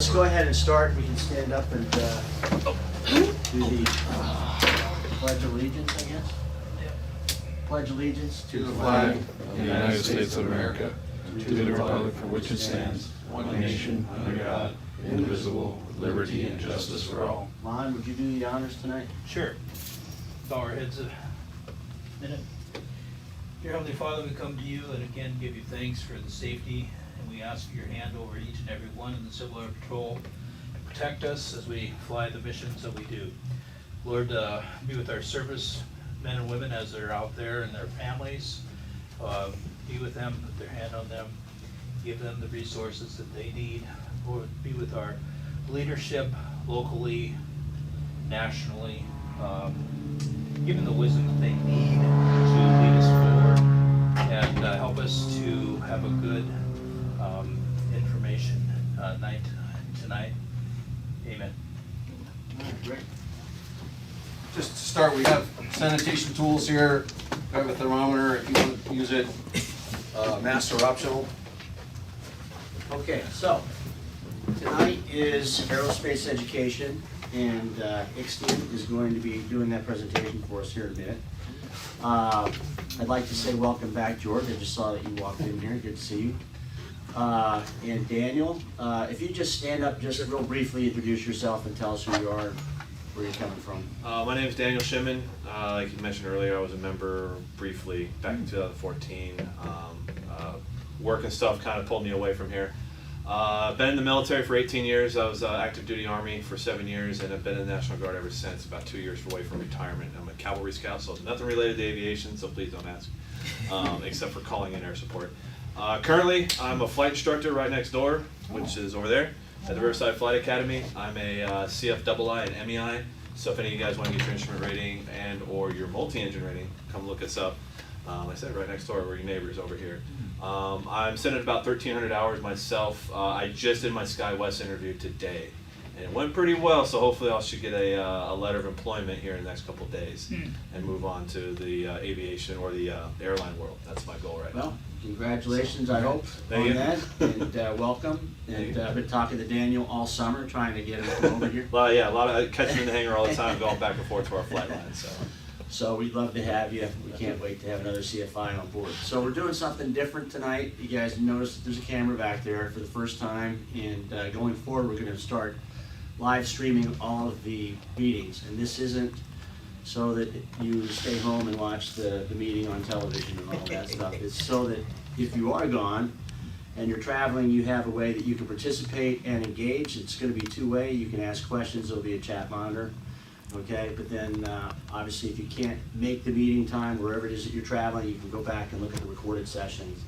Let's go ahead and start. We can stand up and do the Pledge of Allegiance, I guess. Pledge allegiance to the flag of the United States of America, to the republic for which it stands, one nation, under God, indivisible, with liberty and justice for all. Lon, would you do the honors tonight? Sure. Bow our heads a minute. Dear Heavenly Father, we come to you and again give you thanks for the safety, and we ask for your hand over each and every one in the Civil Air Patrol and protect us as we fly the missions that we do. Lord, be with our service men and women as they're out there and their families. Be with them, put their hand on them, give them the resources that they need. Lord, be with our leadership locally, nationally. Give them the wisdom that they need to lead us forward and help us to have a good information night tonight. Amen. All right, great. Just to start, we have sanitation tools here. We have a thermometer if you want to use it. Master optional. Okay, so tonight is aerospace education, and Ixtian is going to be doing that presentation for us here in a minute. I'd like to say welcome back, George. I just saw that you walked in here. Good to see you. And Daniel, if you just stand up just real briefly, introduce yourself and tell us who you are, where you're coming from. My name is Daniel Shimon. Like you mentioned earlier, I was a member briefly back in 2014. Work and stuff kind of pulled me away from here. Been in the military for 18 years. I was active duty Army for 7 years, and I've been in the National Guard ever since, about 2 years away from retirement. I'm a cavalry scout, so nothing related to aviation, so please don't ask, except for calling in air support. Currently, I'm a flight instructor right next door, which is over there at the Riverside Flight Academy. I'm a CFII and MEI, so if any of you guys want to get your instrument rating and or your multi-engine rating, come look us up. I said right next door, we're your neighbors over here. I'm sitting at about 1,300 hours myself. I just did my SkyWest interview today, and it went pretty well, so hopefully I should get a letter of employment here in the next couple of days and move on to the aviation or the airline world. That's my goal right now. Well, congratulations, I hope, Thank on you. that, and welcome. And I've been talking to Daniel all summer, trying to get him to come over here. Well, yeah, a lot of catching in the hangar all the time, going back and forth to our flight line. So we'd love to have you. We can't wait to have another CFI on board. So we're doing something different tonight. You guys notice that there's a camera back there for the first time, and going forward, we're going to start live streaming all of the meetings. And this isn't so that you stay home and watch the meeting on television and all that stuff. It's so that if you are gone and you're traveling, you have a way that you can participate and engage. It's going to be two-way. You can ask questions. There'll be a chat monitor. Okay, but then obviously if you can't make the meeting time, wherever it is that you're traveling, you can go back and look at the recorded sessions.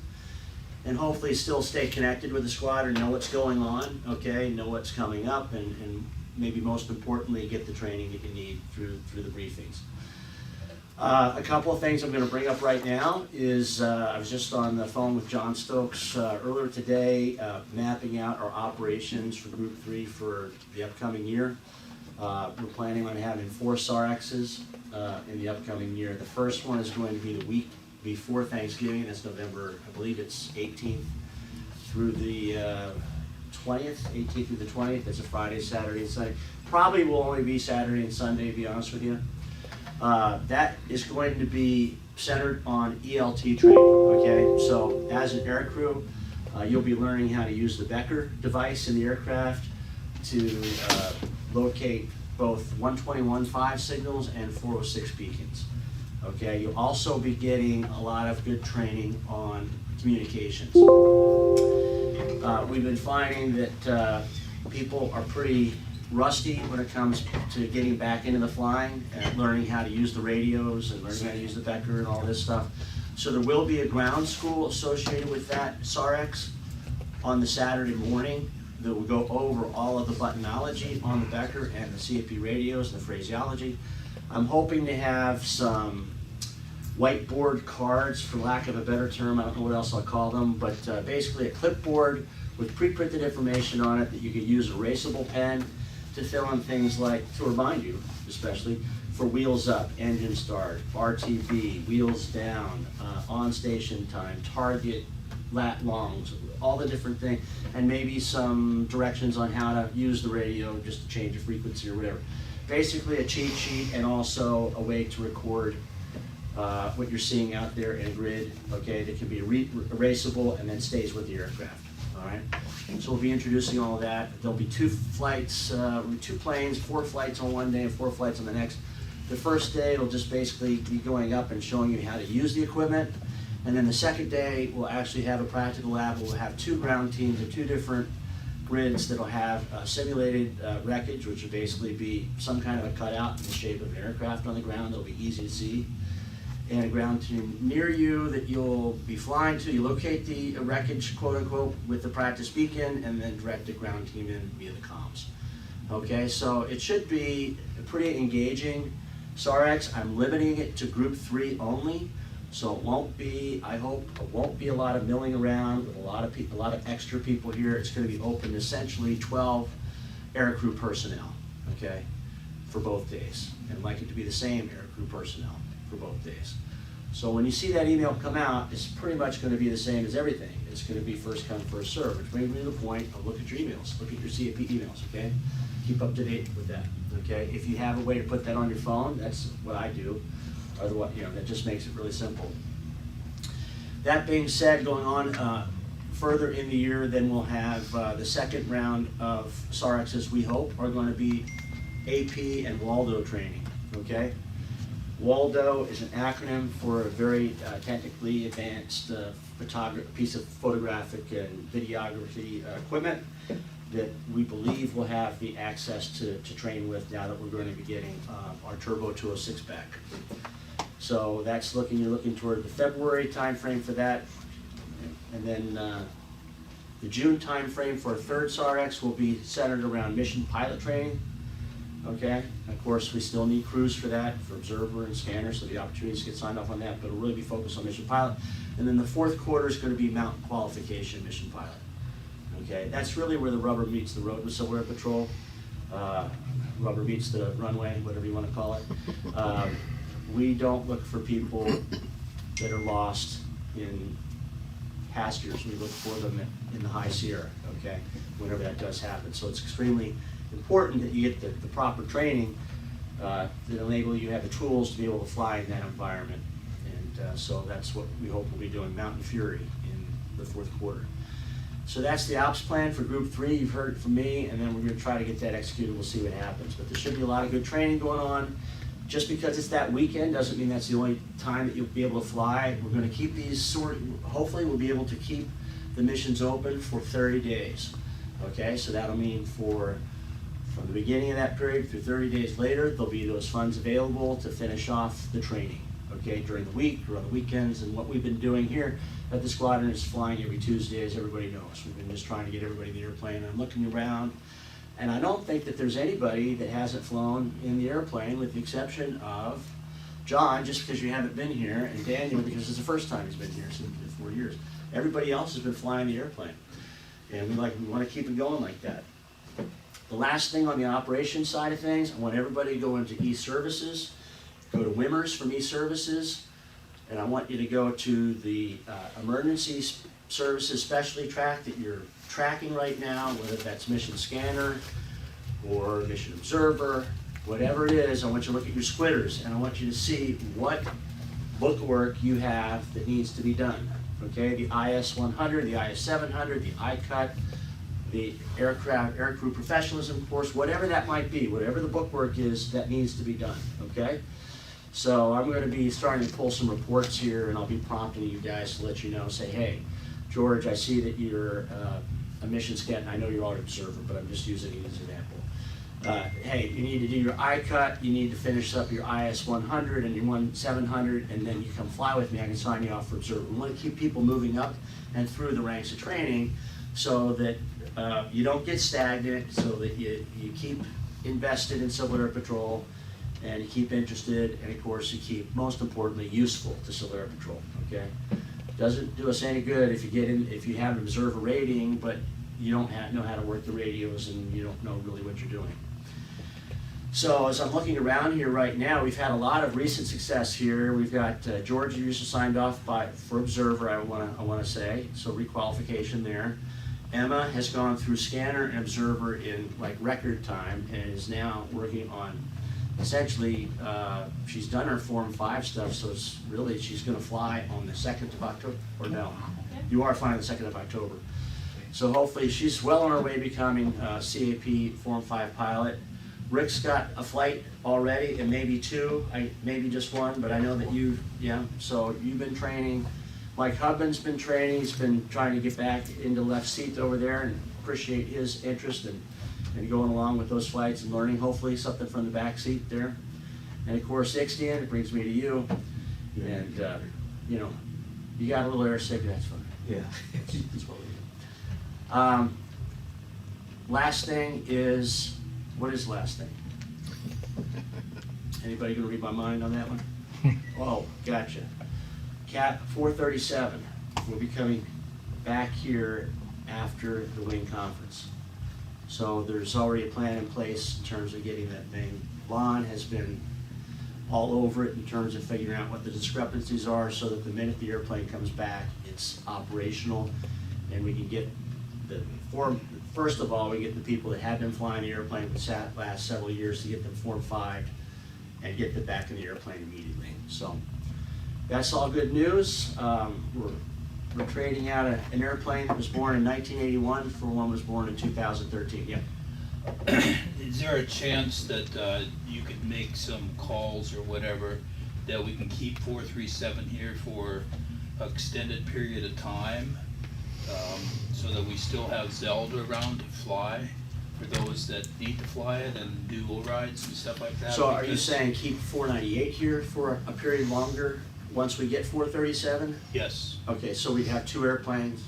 And hopefully still stay connected with the squadron, know what's going on, okay, know what's coming up, and maybe most importantly, get the training that you need through the briefings. A couple of things I'm going to bring up right now is I was just on the phone with John Stokes earlier today, mapping out our operations for Group 3 for the upcoming year. We're planning on having 4 SARXs in the upcoming year. The first one is going to be the week before Thanksgiving. That's November, I believe it's 18th through the 20th, 18th through the 20th. That's a Friday, Saturday, and Sunday. Probably will only be Saturday and Sunday, to be honest with you. That is going to be centered on ELT training, okay? So as an aircrew, you'll be learning how to use the Becker device in the aircraft to locate both 121.5 signals and 406 beacons. Okay, you'll also be getting a lot of good training on communications. We've been finding that people are pretty rusty when it comes to getting back into the flying and learning how to use the radios and learning how to use the Becker and all this stuff. So there will be a ground school associated with that SARX on the Saturday morning that will go over all of the buttonology on the Becker and the CFP radios and the phraseology. I'm hoping to have some whiteboard cards, for lack of a better term, I don't know what else I'll call them, but basically a clipboard with pre-printed information on it that you could use a erasable pen to fill in things like, to remind you, especially, for wheels up, engine start, RTB, wheels down, on station time, target lat longs, all the different things, and maybe some directions on how to use the radio, just to change the frequency or whatever. Basically a cheat sheet and also a way to record what you're seeing out there in a grid, okay, that can be erasable and then stays with the aircraft, all right? So we'll be introducing all of that. There'll be 2 flights, 2 planes, 4 flights on one day and 4 flights on the next. The first day, it'll just basically be going up and showing you how to use the equipment. And then the second day, we'll actually have a practical lab. We'll have 2 ground teams and 2 different grids that'll have simulated wreckage, which will basically be some kind of a cutout in the shape of an aircraft on the ground. It'll be easy to see. And a ground team near you that you'll be flying to. You locate the wreckage, quote unquote, with the practice beacon, and then direct the ground team in via the comms. Okay, so it should be pretty engaging. SARX, I'm limiting it to Group 3 only, so it won't be, I hope, it won't be a lot of milling around with a lot of extra people here. It's going to be open to essentially 12 aircrew personnel, okay, for both days. And I'd like it to be the same aircrew personnel for both days. So when you see that email come out, it's pretty much going to be the same as everything. It's going to be first come, first serve, which brings me to the point of look at your emails, look at your CAP emails, okay? Keep up to date with that, okay? If you have a way to put that on your phone, that's what I do. Otherwise, you know, that just makes it really simple. That being said, going on further in the year, then we'll have the second round of SARXs, we hope, are going to be AP and Waldo training, okay? Waldo is an acronym for a very technically advanced piece of photographic and videography equipment that we believe will have the access to train with now that we're going to be getting our Turbo 206 back. So that's you're looking toward the February timeframe for that. And then the June timeframe for a third SARX will be centered around mission pilot training. Okay, of course, we still need crews for that, for observer and scanner, so the opportunities to get signed off on that, but it'll really be focused on mission pilot. And then the fourth quarter is going to be mountain qualification mission pilot. Okay, that's really where the rubber meets the road with Civil Air Patrol. Rubber meets the runway, whatever you want to call it. We don't look for people that are lost in pastures. We look for them in the high Sierra, okay, whenever that does happen. So it's extremely important that you get the proper training that enable you to have the tools to be able to fly in that environment. And so that's what we hope we'll be doing, Mountain Fury, in the fourth quarter. So that's the ops plan for Group 3. You've heard it from me, and then we're going to try to get that executed. We'll see what happens. But there should be a lot of good training going on. Just because it's that weekend doesn't mean that's the only time that you'll be able to fly. We're going to keep these hopefully we'll be able to keep the missions open for 30 days. Okay, so that'll mean from the beginning of that period through 30 days later, there'll be those funds available to finish off the training, okay, during the week or on the weekends. And what we've been doing here at the Squadron is flying every Tuesday, as everybody knows. We've been just trying to get everybody in the airplane. I'm looking around, and I don't think that there's anybody that hasn't flown in the airplane, with the exception of John, just because you haven't been here, and Daniel, because it's the first time he's been here since 4 years. Everybody else has been flying the airplane, and we want to keep it going like that. The last thing on the operations side of things, I want everybody to go into e-services, go to Wimmers from e-services, and I want you to go to the emergency services specialty track that you're tracking right now, whether that's Mission Scanner or Mission Observer, whatever it is. I want you to look at your squitters, and I want you to see what bookwork you have that needs to be done. Okay, the IS-100, the IS-700, the ICUT, the aircrew professionalism course, whatever that might be, whatever the bookwork is, that needs to be done, okay? So I'm going to be starting to pull some reports here, and I'll be prompting you guys to let you know, say, hey, George, I see that you're a mission scan. I know you're already observer, but I'm just using it as an example. Hey, you need to do your ICUT, you need to finish up your IS-100 and your 700, and then you come fly with me, I can sign you off for observer. We want to keep people moving up and through the ranks of training so that you don't get stagnant, so that you keep invested in Civil Air Patrol, and you keep interested, and of course you keep, most importantly, useful to Civil Air Patrol, okay? Doesn't do us any good if you have an observer rating, but you don't know how to work the radios and you don't know really what you're doing. So as I'm looking around here right now, we've had a lot of recent success here. We've got George User signed off for observer, I want to say, so requalification there. Emma has gone through scanner and observer in like record time and is now working on, essentially, she's done her Form 5 stuff, so it's really, she's going to fly on the 2nd of October, or no? You are flying the 2nd of October. So hopefully she's well on her way becoming CAP Form 5 pilot. Rick's got a flight already, and maybe two, maybe just one, but I know that so you've been training. Mike Hubman's been training, he's been trying to get back into left seat over there, and appreciate his interest and going along with those flights and learning hopefully something from the back seat there. And of course, Ixtian, it brings me to you, and you got a little air sick, that's fine. Yeah. That's what we do. Last thing is, what is last thing? Anybody gonna read my mind on that one? Oh, gotcha. Cat 437 will be coming back here after the wing conference. So there's already a plan in place in terms of getting that thing. Lon has been all over it in terms of figuring out what the discrepancies are so that the minute the airplane comes back, it's operational and we can get the form. First of all, we get the people that have been flying the airplane for the last several years to get them Form 5 and get them back in the airplane immediately. So that's all good news. We're trading out an airplane that was born in 1981 for one that was born in 2013. Yeah. Is there a chance that you could make some calls or whatever that we can keep 437 here for an extended period of time, so that we still have Zelda around to fly for those that need to fly it and do rides and stuff like that? So are you saying keep 498 here for a period longer once we get 437? Yes. Okay, so we'd have two airplanes.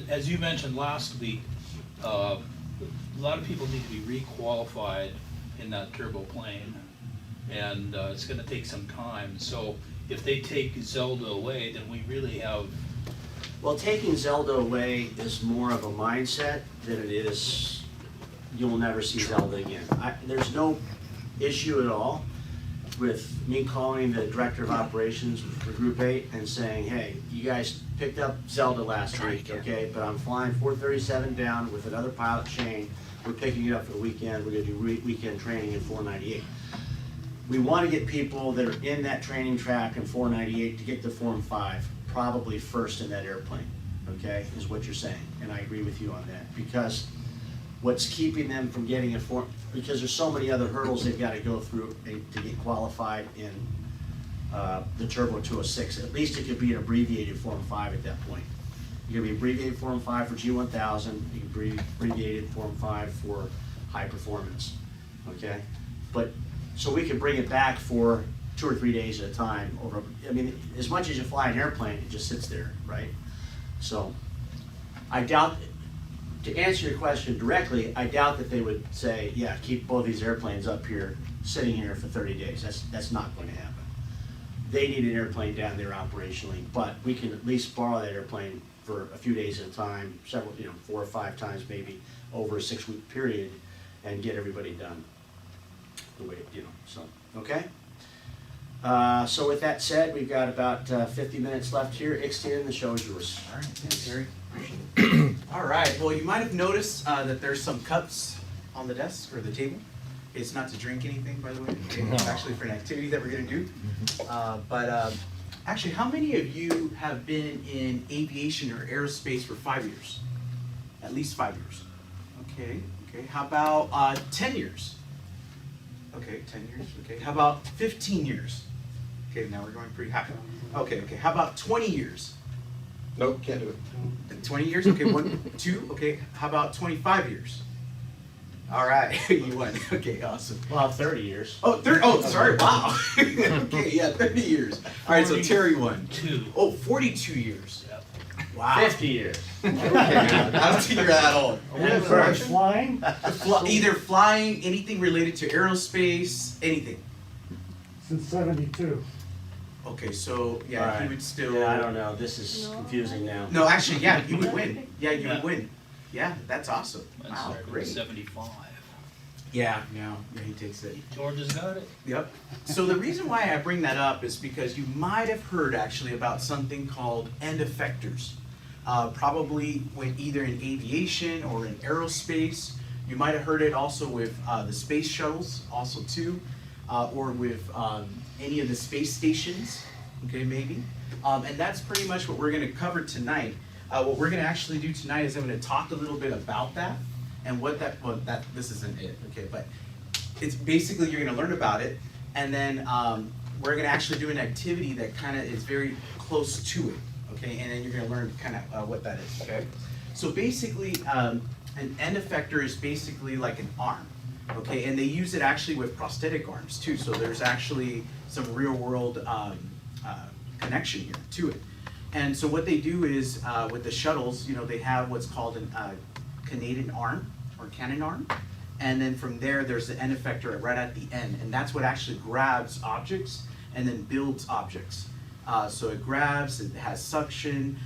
As you mentioned last week, a lot of people need to be requalified in that turbo plane, and it's going to take some time. So if they take Zelda away, then we really have. Well, taking Zelda away is more of a mindset than it is you'll never see Zelda again. There's no issue at all with me calling the director of operations for Group 8 and saying, hey, you guys picked up Zelda last week, okay, but I'm flying 437 down with another pilot, Shane. We're picking it up for the weekend. We're going to do weekend training in 498. We want to get people that are in that training track in 498 to get to Form 5 probably first in that airplane, okay, is what you're saying. And I agree with you on that, because what's keeping them from getting a form, because there's so many other hurdles they've got to go through to get qualified in the Turbo 206. At least it could be an abbreviated Form 5 at that point. You can be abbreviated Form 5 for G1000, you can be abbreviated Form 5 for high performance, okay? But, so we can bring it back for 2 or 3 days at a time over, I mean, as much as you fly an airplane, it just sits there, right? So, I doubt, to answer your question directly, I doubt that they would say, yeah, keep both these airplanes up here, sitting here for 30 days. That's not going to happen. They need an airplane down there operationally, but we can at least borrow that airplane for a few days at a time, several, 4 or 5 times maybe over a 6-week period, and get everybody done the way, so, okay? So with that said, we've got about 50 minutes left here. Ixtian, the show is yours. All right, thanks, Terry. Appreciate it. All right, well, you might have noticed that there's some cups on the desk or the table. It's not to drink anything, by the way. It's actually for an activity that we're going to do. But actually, how many of you have been in aviation or aerospace for 5 years? At least 5 years. Okay. How about 10 years? Okay, 10 years. Okay, how about 15 years? Okay, now we're going pretty high. Okay. How about 20 years? Nope, can't do it. 20 years? Okay, 1, 2. Okay, how about 25 years? All right, you won. Okay, awesome. Well, 30 years. Oh, sorry, wow. Okay, yeah, 30 years. All right, so Terry won. 2. Oh, 42 years. Yep. Wow. 50 years. Okay, I don't think you're that old. And for flying? Either flying, anything related to aerospace, anything. Since '72. Okay, so yeah, he would still. Yeah, I don't know. This is confusing now. No, actually, yeah, you would win. Yeah, you would win. Yeah, that's awesome. I Wow, started in great. 75. Yeah, he takes it. George has got it. Yep. So the reason why I bring that up is because you might have heard actually about something called end effectors. Probably with either in aviation or in aerospace. You might have heard it also with the space shuttles, also too, or with any of the space stations. Okay, maybe. And that's pretty much what we're going to cover tonight. What we're going to actually do tonight is I'm going to talk a little bit about that and what this isn't it, okay, but it's basically you're going to learn about it, and then we're going to actually do an activity that kind of is very close to it, okay, and then you're going to learn kind of what that is, okay. So basically, an end effector is basically like an arm, okay, and they use it actually with prosthetic arms too. So there's actually some real world connection here to it. And so what they do is with the shuttles, they have what's called a Canadarm or Canadarm, and then from there there's the end effector right at the end, and that's what actually grabs objects and then builds objects. So it grabs, it has suction,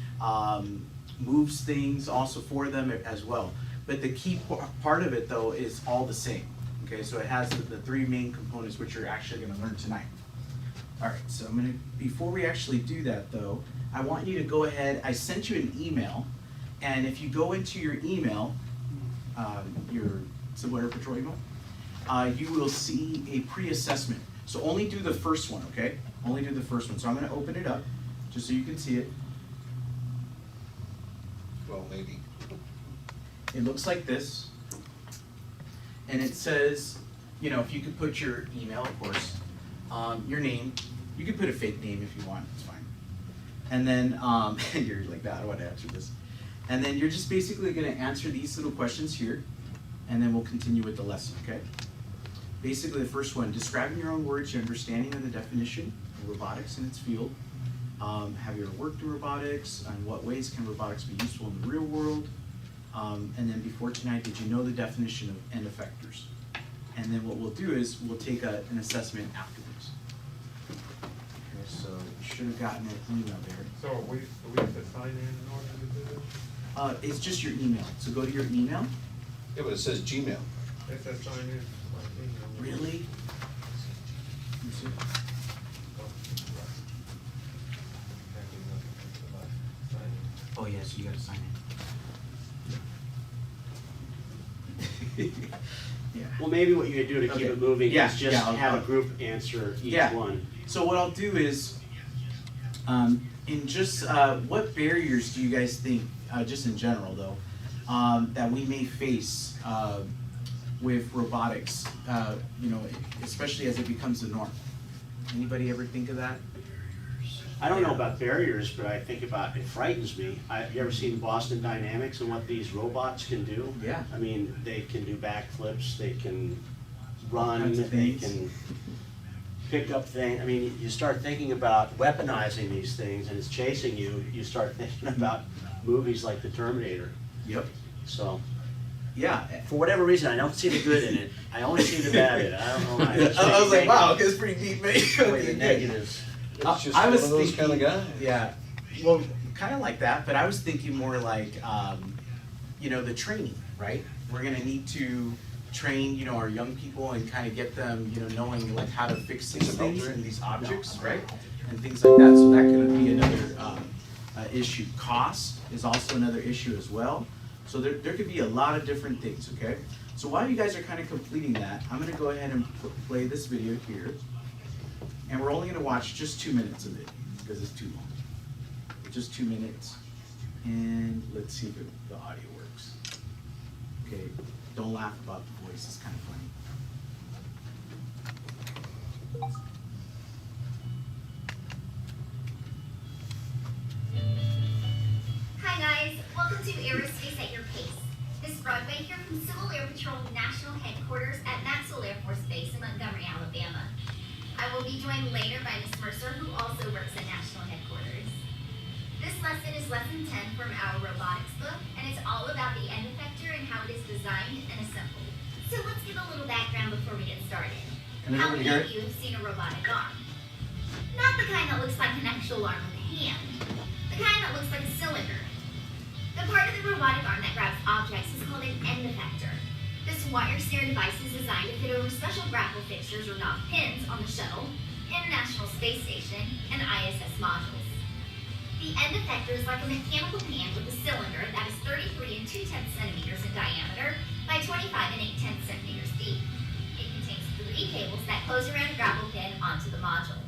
moves things also for them as well. But the key part of it though is all the same. Okay, so it has the three main components which you're actually going to learn tonight. All right, so before we actually do that though, I want you to go ahead, I sent you an email, and if you go into your email, your Civil Air Patrol email, you will see a pre-assessment. So only do the first one, okay? Only do the first one. So I'm going to open it up, just so you can see it. Well, maybe. It looks like this, and it says, if you could put your email, of course, your name. You could put a fake name if you want, it's fine. And then, you're like, I don't want to answer this. And then you're just basically going to answer these little questions here, and then we'll continue with the lesson, okay? Basically, the first one, describe in your own words your understanding of the definition of robotics in its field. Have you ever worked in robotics? In what ways can robotics be useful in the real world? And then before tonight, did you know the definition of end effectors? And then what we'll do is we'll take an assessment afterwards. Okay, so you should have gotten an email there. So do we have to sign in order to do this? It's just your email. So go to your email. Yeah, but it says Gmail. It says sign in. Really? Let me see. Oh yeah, so you gotta sign in. Yeah. Well, maybe what you could do to keep Okay. it moving Yeah, is just yeah, have I'll- a group answer each Yeah. one. So what I'll do is, in just what barriers do you guys think, just in general though, that we may face with robotics, especially as it becomes the norm? Anybody ever think of that? I don't know about barriers, but I think about, it frightens me. You ever seen Boston Dynamics and what these robots can do? Yeah. I mean, they can do backflips, they can run, kinds of they things. can pick up things. I mean, you start thinking about weaponizing these things and it's chasing you, you start thinking about movies like The Terminator. Yep. So, Yeah. for whatever reason, I don't see the good in it. I only see the bad in it. I don't know why. just I was like, think wow, okay, it's pretty deep, man. the negatives. It's just I one was of those kind of thinking- guys. Yeah, well, kind of like that, but I was thinking more like, the training, right? We're gonna need to train, our young people and kind of get them, knowing like how to fix these things and these objects, right? And things like that, so that could be another issue. Cost is also another issue as well. So there could be a lot of different things, okay? So while you guys are kind of completing that, I'm gonna go ahead and play this video here. And we're only gonna watch just 2 minutes of it, because it's too long. Just 2 minutes, and let's see if the audio works. Okay, don't laugh about the voice, it's kind of funny. Hi guys, welcome to Aerospace at Your Pace. This is Broadway here from Civil Air Patrol National Headquarters at Maxwell Air Force Base in Montgomery, Alabama. I will be joined later by Ms. Mercer, who also works at National Headquarters. This lesson is lesson 10 from our robotics book, and it's all about the end effector and how it is designed and assembled. So let's give a little background before we get started. Can How everyone many hear of it? you have seen a robotic arm? Not the kind that looks like an actual arm with a hand. The kind that looks like a cylinder. The part of the robotic arm that grabs objects is called an end effector. This wire snare device is designed to fit over special grapple fixtures or knob pins on the shuttle, International Space Station, and ISS modules. The end effector is like a mechanical pan with a cylinder that is 33 2/10 centimeters in diameter by 25 8/10 centimeters deep. It contains 3 cables that close around a grapple pin onto the module.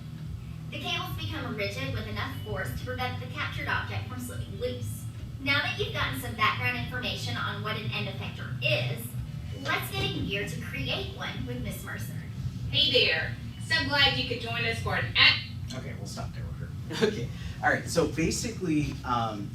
The cables become rigid with enough force to prevent the captured object from slipping loose. Now that you've gotten some background information on what an end effector is, let's get in gear to create one with Miss Mercer. Hey there. So glad you could join us for an act. Okay, we'll stop there with her. Okay, all right, so basically,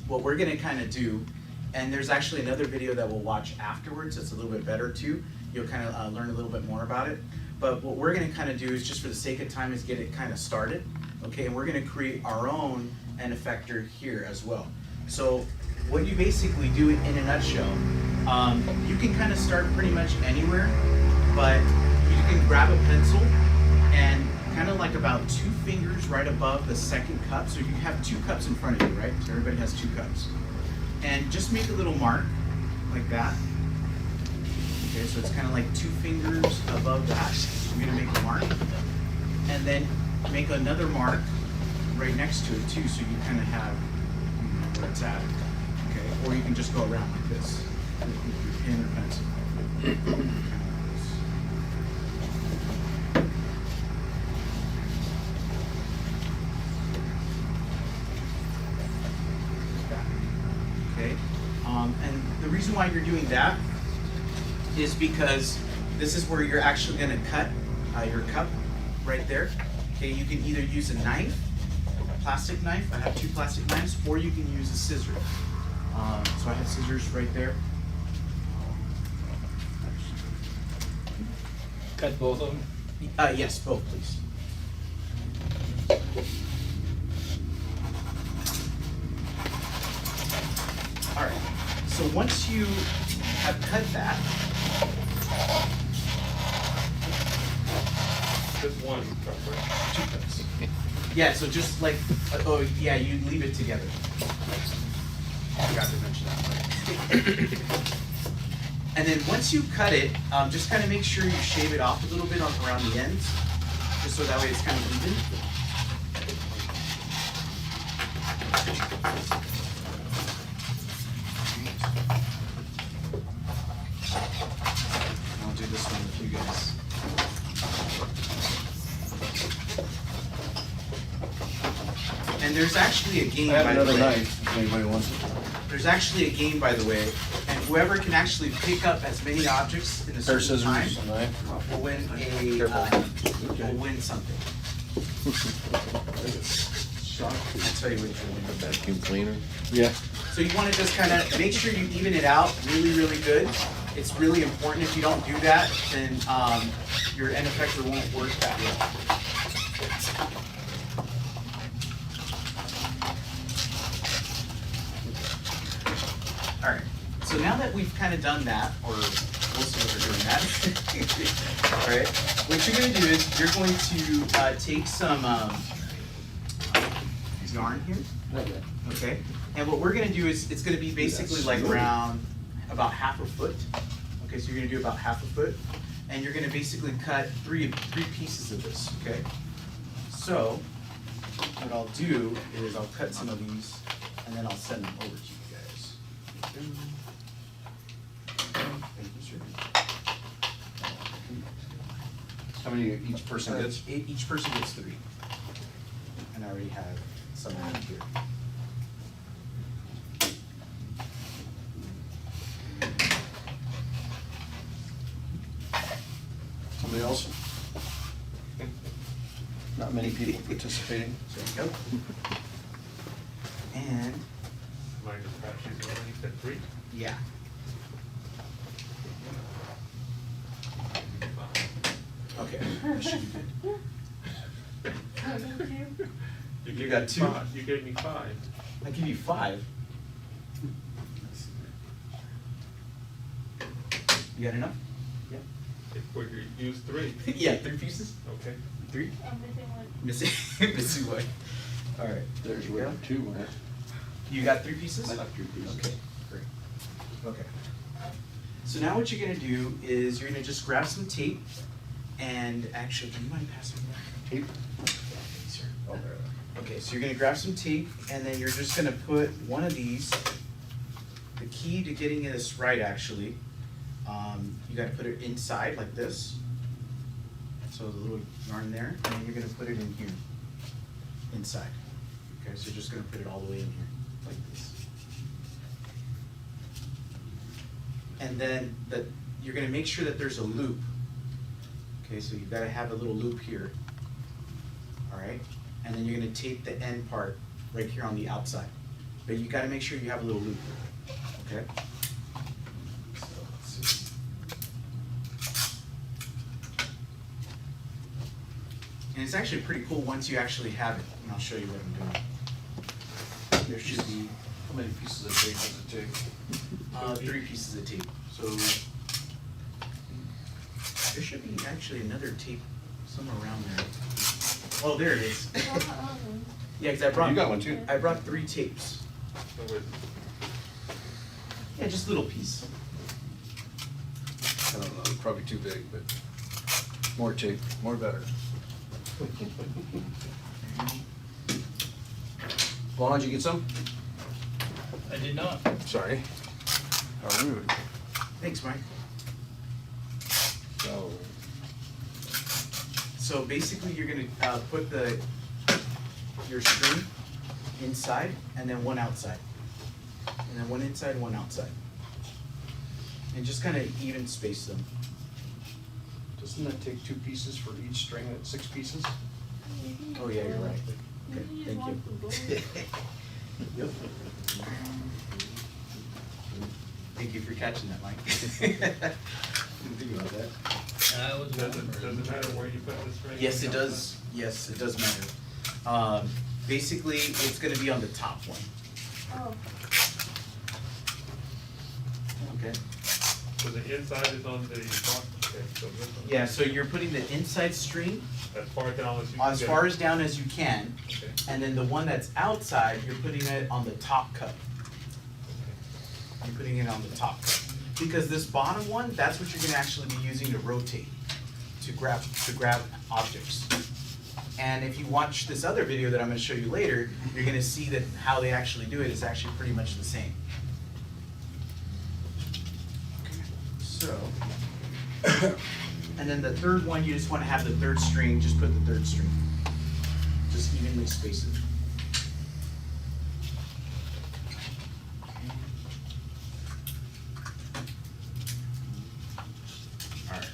what we're gonna kind of do, and there's actually another video that we'll watch afterwards that's a little bit better too. You'll kind of learn a little bit more about it. But what we're gonna kind of do is, just for the sake of time, is get it kind of started, okay? And we're gonna create our own end effector here as well. So what you basically do in a nutshell, you can kind of start pretty much anywhere, but you can grab a pencil and kind of like about 2 fingers right above the second cup. So you have 2 cups in front of you, right? So everybody has 2 cups. And just make a little mark like that. Okay, so it's kind of like 2 fingers above that. So you're gonna make a mark. And then make another mark right next to it too, so you kind of have where it's at. Okay, or you can just go around like this with your pen or pencil. Okay, and the reason why you're doing that is because this is where you're actually going to cut your cup right there. Okay, you can either use a knife, a plastic knife. I have 2 plastic knives, or you can use a scissor. So I have scissors right there. Cut both of them? Yes, both, please. All right. So once you have cut that, Just one cup, right? 2 cups. Yeah, so just like, oh yeah, you leave it together. I forgot to mention that. And then once you cut it, just kind of make sure you shave it off a little bit around the ends, just so that way it's kind of even. I'll do this one with you guys. And there's actually a game, I have by the another way. knife, if anybody wants it. There's actually a game, by the way, and whoever can actually pick up as many objects in a Pair of certain time scissors, a knife. will win will win something. I'll tell you which one. Vacuum cleaner? Yeah. So you want to just kind of make sure you even it out really, really good. It's really important. If you don't do that, then your end effector won't work that well. All right, so now that we've kind of done that, or we'll see what we're doing that. All right, what you're gonna do is you're going to take some yarn here, okay? And what we're gonna do is, it's gonna be basically like around about 1/2 foot. Okay, so you're gonna do about 1/2 foot, and you're gonna basically cut three pieces of this, okay? So, what I'll do is I'll cut some of these, and then I'll send them over to you guys. Thank you, sir. How many each person gets? Each person gets 3. And I already have some out here. Somebody else? Not many people participating. There you go. And, Mine is perhaps you said 3? yeah. Okay, that should be good. You got 2? You gave me 5. I give you 5. You got enough? Yeah. Well, you used 3. Yeah, 3 pieces? Okay. 3? I'm missing one. Missing one. All right. There's There you where go. 2 went. You got 3 pieces? I got 2 pieces. Okay, great. Okay. So now what you're gonna do is you're gonna just grab some tape, and actually, do you mind passing me that? Tape? Thanks, sir. Okay, so you're gonna grab some tape, and then you're just gonna put one of these. The key to getting this right, actually, you gotta put it inside like this. So the little yarn there, and then you're gonna put it in here, inside. Okay, so you're just gonna put it all the way in here, like this. And then you're gonna make sure that there's a loop. Okay, so you've gotta have a little loop here. All right, and then you're gonna tape the end part right here on the outside. But you gotta make sure you have a little loop, okay? So, let's see. And it's actually pretty cool once you actually have it, and I'll show you what I'm doing. There should be How many pieces of tape does it take? 3 pieces of tape. So there should be actually another tape somewhere around there. Oh, there it is. Yeah, because I brought. You got one too. I brought 3 tapes. Oh, wait. Yeah, just a little piece. I don't know, it's probably too big, but more tape, more better. Vaughn, did you get some? I did not. Sorry. How rude. Thanks, Mike. So, So basically, you're gonna put your string inside, and then one outside, and then one inside, one outside, and just kind of even space them. doesn't that take 2 pieces for each string at 6 pieces? Oh yeah, you're right. Okay, thank you. Yep. Thank you for catching that, Mike. Didn't think about that. I was Does it matter where you put the string? Yes, it does. Yes, it does matter. Basically, it's gonna be on the top one. Oh. Okay. So the inside is on the box, okay, so this one. Yeah, so you're putting the inside string As far down as you can as get. far as down as you can, Okay. and then the one that's outside, you're putting it on the top cup. You're putting it on the top cup. Because this bottom one, that's what you're gonna actually be using to rotate, to grab objects. And if you watch this other video that I'm gonna show you later, you're gonna see that how they actually do it is actually pretty much the same. So, and then the third one, you just wanna have the third string, just put the third string. Just evenly space it. Alright.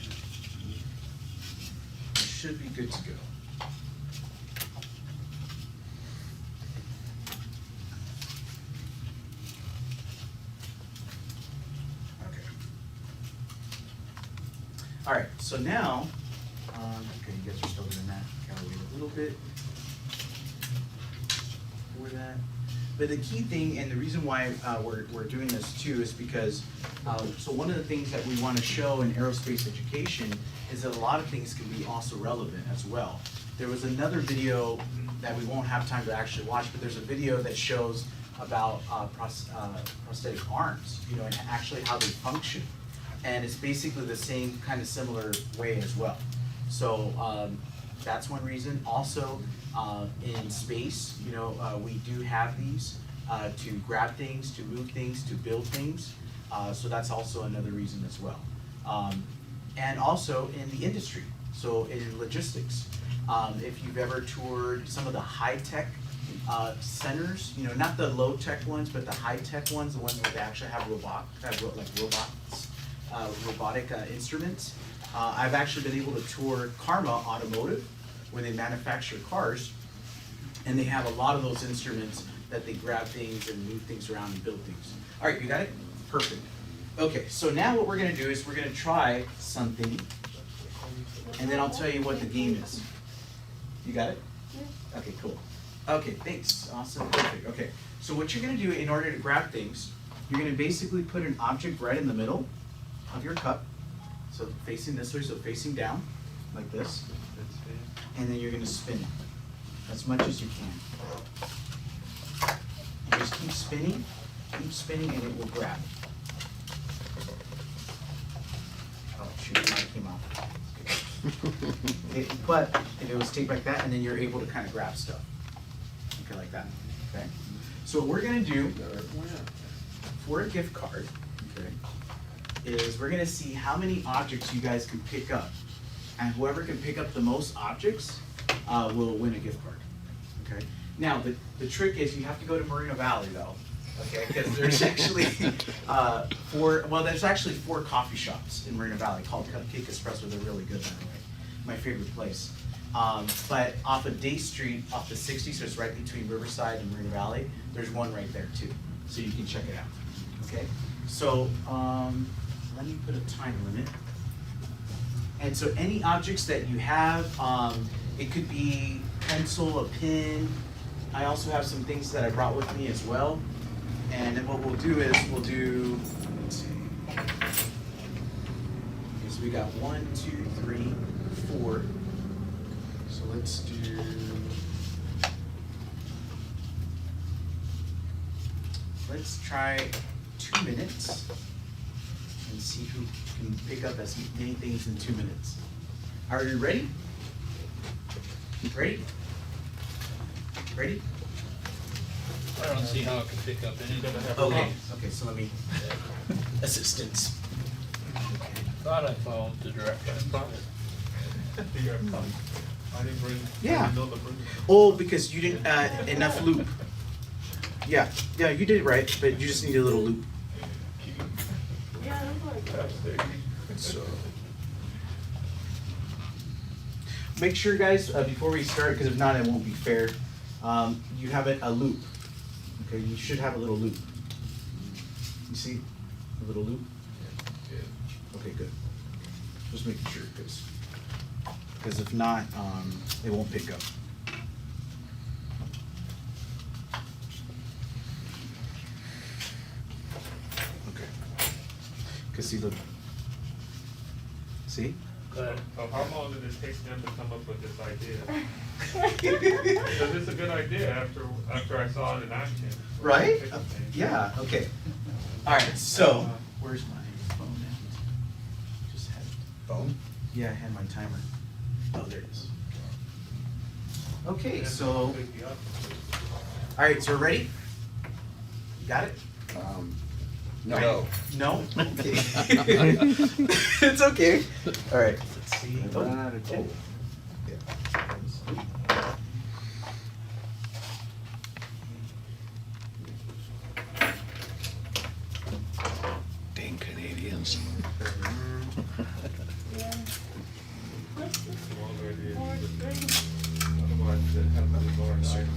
Should be good to go. Okay. Alright, so now, okay, you guys are still doing that. Gotta wait a little bit for that. But the key thing, and the reason why we're doing this too, is because, so one of the things that we want to show in aerospace education is that a lot of things can be also relevant as well. There was another video that we won't have time to actually watch, but there's a video that shows about prosthetic arms, you know, and actually how they function. And it's basically the same kind of similar way as well. So that's one reason. Also, in space, you know, we do have these to grab things, to move things, to build things. So that's also another reason as well. And also in the industry, so in logistics. If you've ever toured some of the high-tech centers, you know, not the low-tech ones, but the high-tech ones, the ones where they actually have robotic instruments. I've actually been able to tour Karma Automotive, where they manufacture cars, and they have a lot of those instruments that they grab things and move things around and build things. All right, you got it? Perfect. Okay, so now what we're gonna do is we're gonna try something, and then I'll tell you what the game is. You got it? Okay, cool. Okay, thanks. Awesome, perfect. Okay, so what you're gonna do in order to grab things, you're gonna basically put an object right in the middle of your cup. So facing this way, so facing down, like this. And then you're gonna spin it as much as you can. And just keep spinning, and it will grab. shoot, it might have came out. But if it was taped like that, and then you're able to kind of grab stuff. Okay, like that, okay? So what we're gonna do for a gift card, okay, is we're gonna see how many objects you guys can pick up. And whoever can pick up the most objects will win a gift card, okay? Now, the trick is you have to go to Moreno Valley though, okay? Because there's actually there's actually 4 coffee shops in Moreno Valley called Cupcake Espresso. They're really good, by the way. My favorite place. But off of Day Street, off the 60, so it's right between Riverside and Moreno Valley, there's one right there too. So you can check it out, okay? So let me put a time limit. And so any objects that you have, it could be pencil, a pen. I also have some things that I brought with me as well. And then what we'll do is let's see. Okay, so we got 1, 2, 3, 4. So let's try 2 minutes and see who can pick up as many things in 2 minutes. Are you ready? Ready? Ready? I don't see how I can pick up anything. Okay, so let me, assistance. Thought I followed the directions. I didn't bring. Yeah. I didn't know the bring. Oh, because you didn't, enough loop. Yeah, you did it right, but you just need a little loop. So, make sure, guys, before we start, because if not, it won't be fair. You have a loop. Okay, you should have a little loop. You see a little loop? Okay, good. Just making sure, because if not, it won't pick up. Okay. Because see, look. See? But So how long did it take them to come up with this idea? Because it's a good idea after I saw it in action. Right? Yeah, okay. All right, so, where's my phone at? Just had it. Phone? Yeah, I had my timer. Oh, there it is. Okay, so, all right, so we're ready? You got it? No. No? Okay. It's okay. All right, let's see. Oh. Yeah. Dang Canadians. Otherwise, it has to be more an item.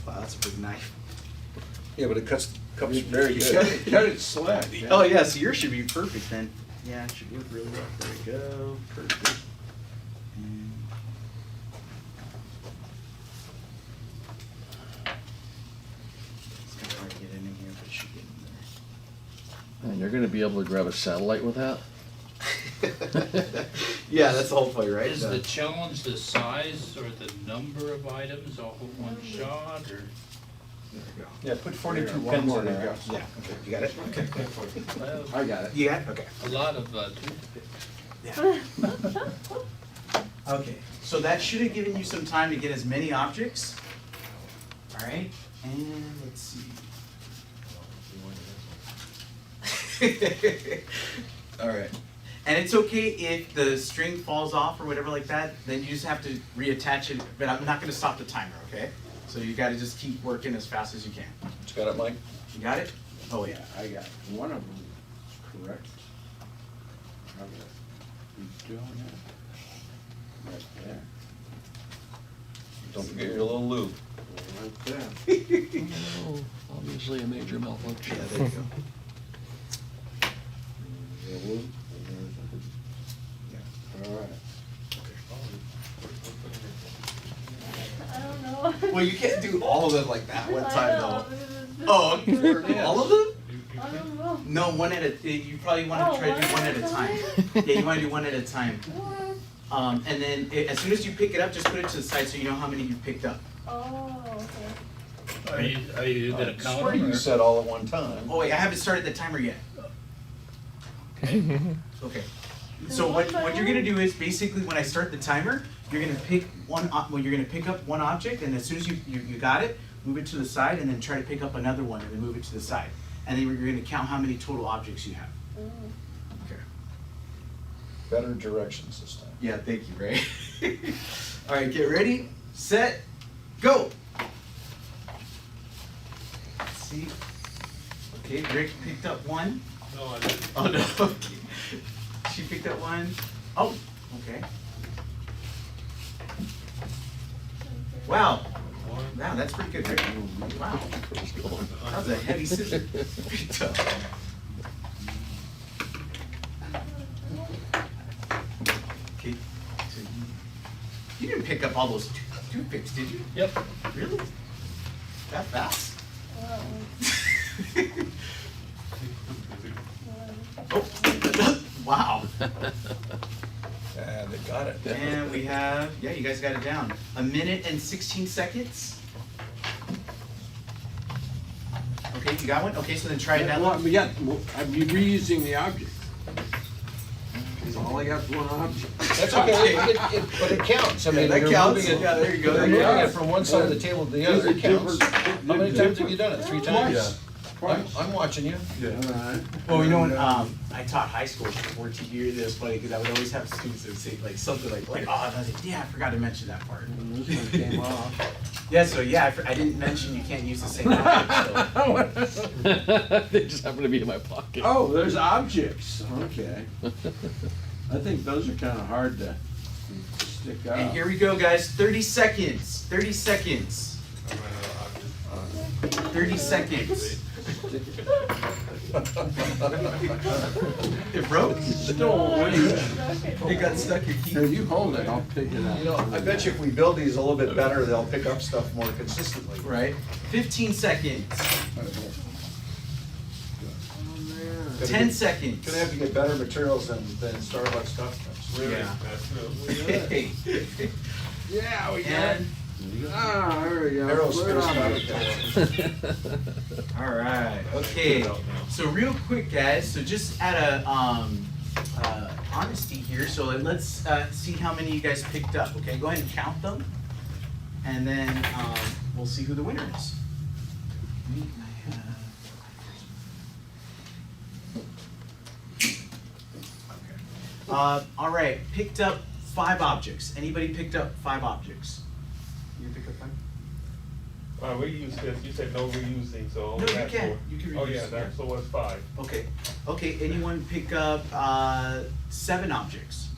Wow, that's a big knife. Yeah, but it cuts very good. Cut it slack. Oh, yeah, so yours should be perfect then. Yeah, it should work really well. There we go. Perfect. And it's kind of hard to get in here, but it should get in And you're gonna be able to grab a satellite with that? there. Yeah, that's the whole point, right? is the challenge the size or the number of items all at one shot, or? Yeah, put 42 One pins more in there. there. Yeah, okay, you got it? Okay. Well, I got it. You got it? Okay. a lot of Yeah. Okay, so that should have given you some time to get as many objects. All right, and let's see. All right, and it's okay if the string falls off or whatever like that, then you just have to reattach it, but I'm not gonna stop the timer, okay? So you gotta just keep working as fast as you can. You got it, Mike? You got it? Oh, yeah. I got one of them correct. Okay. You doing it? Right there. Don't forget your little loop. Right there. Oh, obviously a major malfunction. Yeah, there you go. The loop, and there's Yeah. all right. I don't know. Well, you can't do all of them like that one I time know. though. Oh, okay. All of them? I don't know. No, one at a. You probably want to try to do one at a time. Yeah, you want to do one at a time. And then as soon as you pick it up, just put it to the side so you know how many you picked up. Oh, okay. Are you gonna count Swear them? you or- said all at one time. Oh wait, I haven't started the timer yet. Okay. So what you're gonna do is basically when I start the timer, you're gonna pick you're gonna pick up one object, and as soon as you got it, move it to the side, and then try to pick up another one, and then move it to the side, and then you're gonna count how many total objects you have. Okay. Better directions this time. Yeah, thank you, Ray. All right, get ready, set, go. Let's see. Okay, Rick picked up one. No, I didn't. Oh no. Okay. She picked up one. Oh, okay. Wow. Wow, that's pretty good, Rick. Wow. That was a heavy scissor. Picked up. Okay. So you didn't pick up all those toothpicks, did you? Yep. Really? That fast? Oh. Wow. Yeah, they got it. And we have, yeah, you guys got it down. 1 minute and 16 seconds. Okay, you got one? Okay, so then try it Well, down. I'd be reusing the object. Because all I got is one object. That's okay, but it counts. I mean, that you're counts. moving it, Yeah, there you go, you're there you moving go. it from one side of the table to the other, it counts. How many times have you done it? 3 times? I'm watching you. Well, you know, when I taught high school for 14 years, it was funny because I would always have students that would say like something like, oh, and I was like, yeah, I forgot to mention that part. This one came off. Yeah, so yeah, I didn't mention you can't use the same object, so. They just happen to be in my pocket. Oh, there's objects, okay. I think those are kind of hard to stick out. And here we go, guys, 30 seconds, 30 seconds, 30 seconds. It broke? It got stuck in Here, heat. you hold it, I'll pick it up. You know, I bet you if we build these a little bit better, they'll pick up stuff more consistently. Right? 15 seconds, 10 seconds. Gonna have to get better materials than Starbucks coffee cups. Really? Yeah. That's real. Yeah, we got it. And, Ah, there we go. Arrows Put it first on. all right, okay. So real quick, guys, so just out of honesty here, so let's see how many you guys picked up, okay? Go ahead and count them, and then we'll see who the winner is. All right, picked up 5 objects. Anybody picked up 5 objects? You pick up 5? We use this, you said no reusing, so. No, you that's can. four. You can Oh, reuse, yeah, yeah. that, so what's 5? Okay. Okay, anyone pick up 7 objects?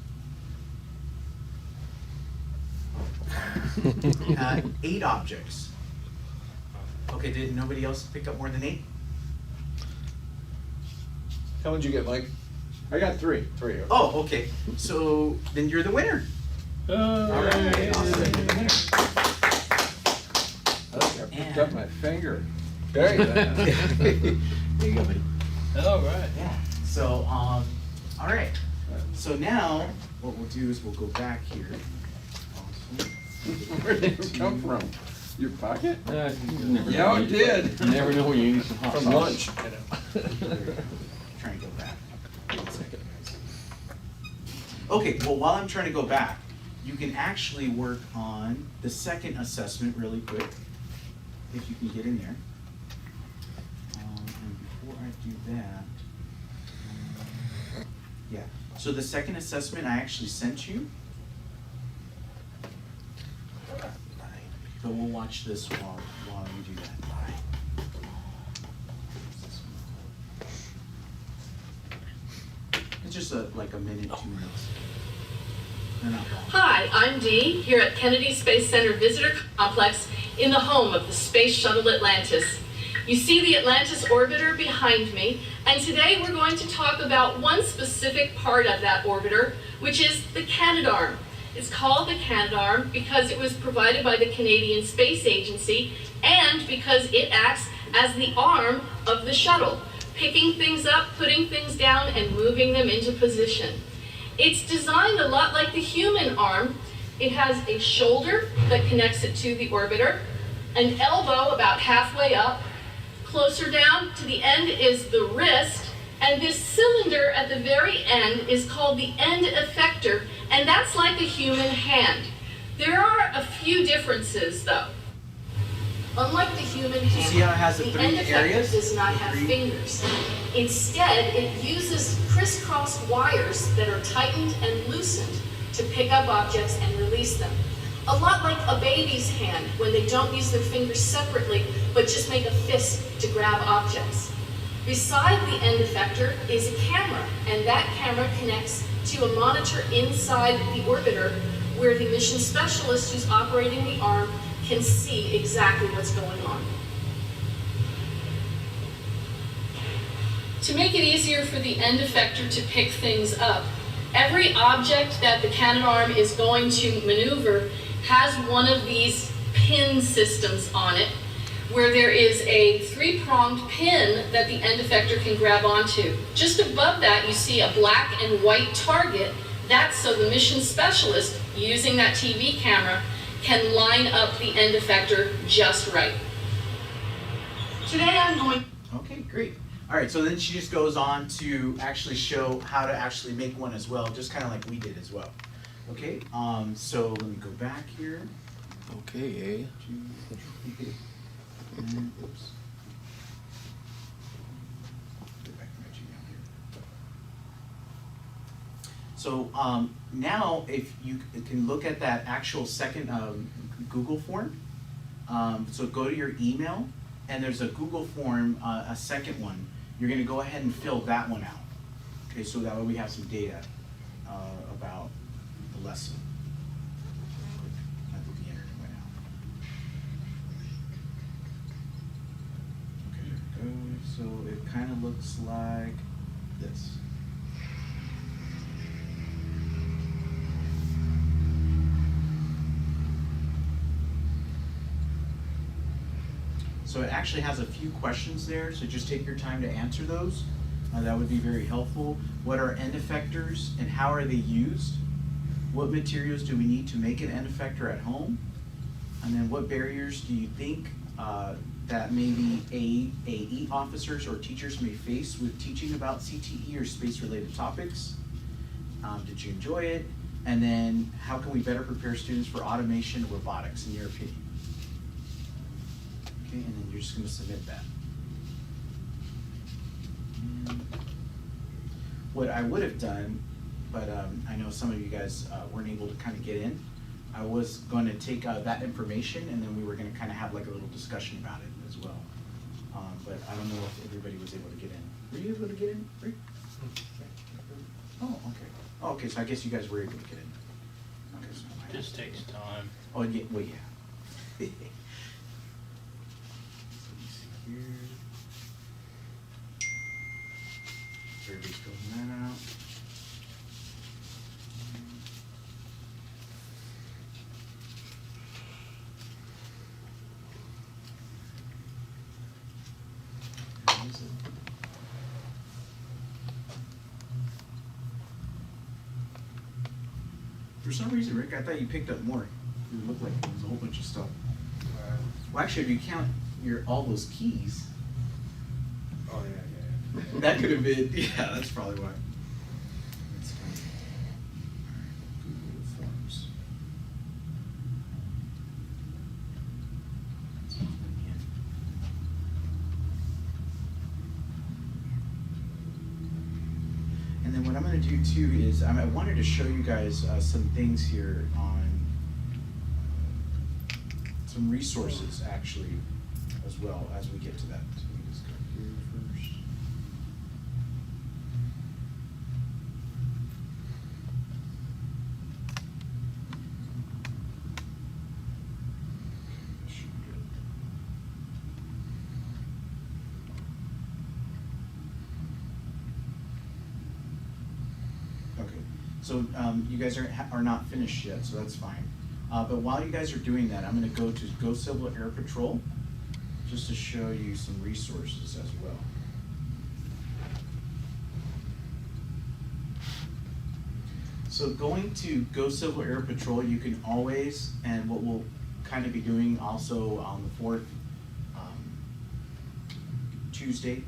8 objects. Okay, did nobody else pick up more than 8? How many did you get, Mike? I got 3. 3. Okay. Oh, okay. So then you're the winner. All right. Awesome. You're the winner. I picked up my finger. There you go. There you go, buddy. All right. Yeah. So, all right. So now, what we'll do is we'll go back here. Where did it come from? Your pocket? You never Yeah, know. it did. You never know when you need some hot From sauce. lunch. Trying to go back. One second, guys. Okay, well, while I'm trying to go back, you can actually work on the second assessment really quick, if you can get in there. And before I do that, yeah. So the second assessment I actually sent you. So we'll watch this while we do that. It's just like a minute, 2 minutes. They're not long. Hi, I'm Dee, here at Kennedy Space Center Visitor Complex in the home of the Space Shuttle Atlantis. You see the Atlantis orbiter behind me, and today we're going to talk about one specific part of that orbiter, which is the Canadarm. It's called the Canadarm because it was provided by the Canadian Space Agency and because it acts as the arm of the shuttle, picking things up, putting things down, and moving them into position. It's designed a lot like the human arm. It has a shoulder that connects it to the orbiter, an elbow about halfway up. Closer down to the end is the wrist, and this cylinder at the very end is called the end effector, and that's like a human hand. There are a few differences though. Unlike the human hand, see how it has the three end effector areas? does not have fingers. Instead, it uses crisscross wires that are tightened and loosened to pick up objects and release them. A lot like a baby's hand when they don't use their fingers separately, but just make a fist to grab objects. Beside the end effector is a camera, and that camera connects to a monitor inside the orbiter where the mission specialist who's operating the arm can see exactly what's going on. To make it easier for the end effector to pick things up, every object that the Canadarm is going to maneuver has one of these pin systems on it, where there is a 3-pronged pin that the end effector can grab onto. Just above that, you see a black and white target. That's so the mission specialist, using that TV camera, can line up the end effector just right. Today I'm going... Okay, great. All right, so then she just goes on to actually show how to actually make one as well, just kind of like we did as well. Okay, so let me go back here. Okay, And, oops. Get back to my Gmail here. So now if you can look at that actual second Google form, so go to your email, and there's a Google form, a second one. You're going to go ahead and fill that one out. Okay, so that way we have some data about the lesson. I think the internet went out. Okay, there we go. So it kind of looks like this. So it actually has a few questions there, so just take your time to answer those. That would be very helpful. What are end effectors and how are they used? What materials do we need to make an end effector at home? And then what barriers do you think that maybe AE officers or teachers may face with teaching about CTE or space-related topics? Did you enjoy it? And then how can we better prepare students for automation and robotics, in your opinion? Okay, and then you're just going to submit that. And what I would have done, but I know some of you guys weren't able to kind of get in, I was going to take that information and then we were going to kind of have like a little discussion about it as well. But I don't know if everybody was able to get in. Were you able to get in? Oh, okay. Oh, okay, so I guess you guys were able to get in. Okay, so Just takes time. Oh, yeah, well, yeah. So let me see here. Everybody's filling that out. Where is it? For some reason, Rick, I thought you picked up more. It looked like there was a whole bunch of stuff. Well, actually, if you count all those keys, Oh, yeah. that could have been, yeah, that's probably why. That's funny. All right, Google Forms. Let's put them in. And then what I'm going to do too is I wanted to show you guys some things here on some resources actually as well as we get to that. So let me just go here first. That should be good. Okay, so you guys are not finished yet, so that's fine. But while you guys are doing that, I'm going to go to Go Civil Air Patrol just to show you some resources as well. So going to Go Civil Air Patrol, you can always, and what we'll kind of be doing also on the 4th Tuesday